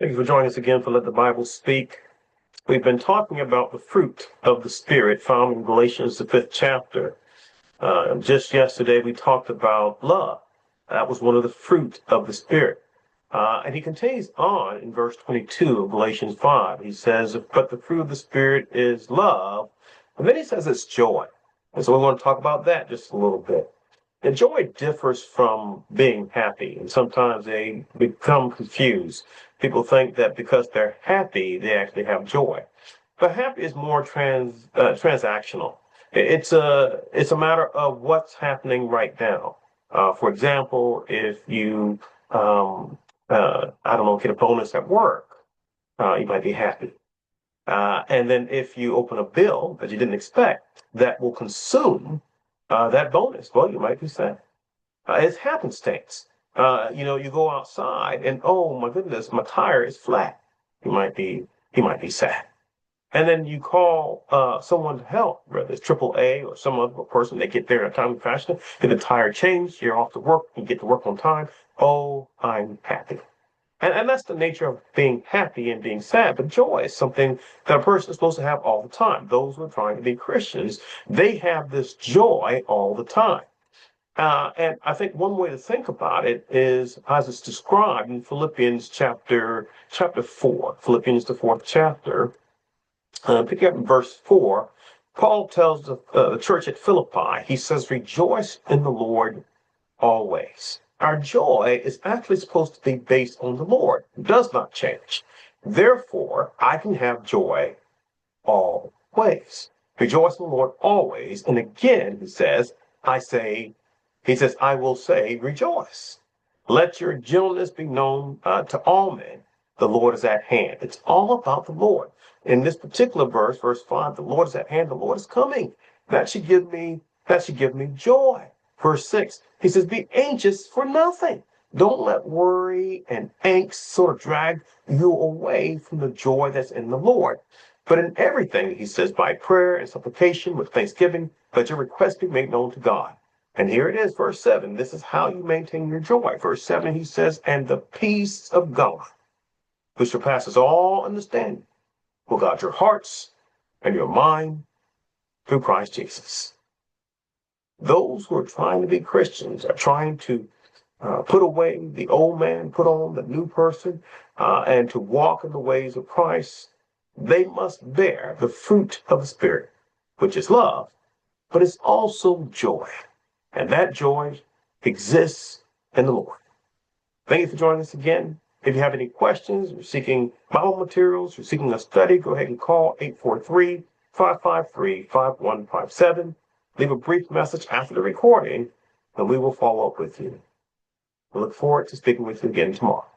Thank you for joining us again for Let the Bible Speak. We've been talking about the fruit of the Spirit found in Galatians, the 5th chapter. Just yesterday, we talked about love. That was one of the fruit of the Spirit. And he continues on in verse 22 of Galatians 5. He says, but the fruit of the Spirit is love. And then he says it's joy. And so we want to talk about that just a little bit. And joy differs from being happy, and sometimes they become confused. People think that because they're happy, they actually have joy. But happy is more transactional. It's a matter of what's happening right now. For example, if you I don't know, get a bonus at work, you might be happy. And then if you open a bill that you didn't expect that will consume that bonus, well, you might be sad. It's happenstance. You go outside and oh my goodness, my tire is flat. He might be sad. And then you call someone to help, whether it's AAA or some other person. They get there in a timely fashion, get the tire changed. You're off to work. You get to work on time. Oh, I'm happy. And that's the nature of being happy and being sad. But joy is something that a person is supposed to have all the time. Those who are trying to be Christians, they have this joy all the time. And I think one way to think about it is as it's described in Philippians chapter 4, Philippians the 4th chapter. Pick up in verse 4. Paul tells the church at Philippi, he says, rejoice in the Lord always. Our joy is actually supposed to be based on the Lord. It does not change. Therefore, I can have joy always. Rejoice in the Lord always. And again, he says, I will say, rejoice. Let your gentleness be known to all men. The Lord is at hand. It's all about the Lord. In this particular verse, verse 5, the Lord is at hand. The Lord is coming. That should give me joy. Verse 6, he says, be anxious for nothing. Don't let worry and angst sort of drag you away from the joy that's in the Lord. But in everything, he says, by prayer and supplication with thanksgiving, let your requests be made known to God. And here it is, verse 7. This is how you maintain your joy. Verse 7, he says, and the peace of God, which surpasses all understanding, will guard your hearts and your mind through Christ Jesus. Those who are trying to be Christians are trying to put away the old man, put on the new person, and to walk in the ways of Christ. They must bear the fruit of the Spirit, which is love, but it's also joy. And that joy exists in the Lord. Thank you for joining us again. If you have any questions, you're seeking Bible materials, you're seeking a study, go ahead and call 843-553-5157. Leave a brief message after the recording, and we will follow up with you. We look forward to speaking with you again tomorrow.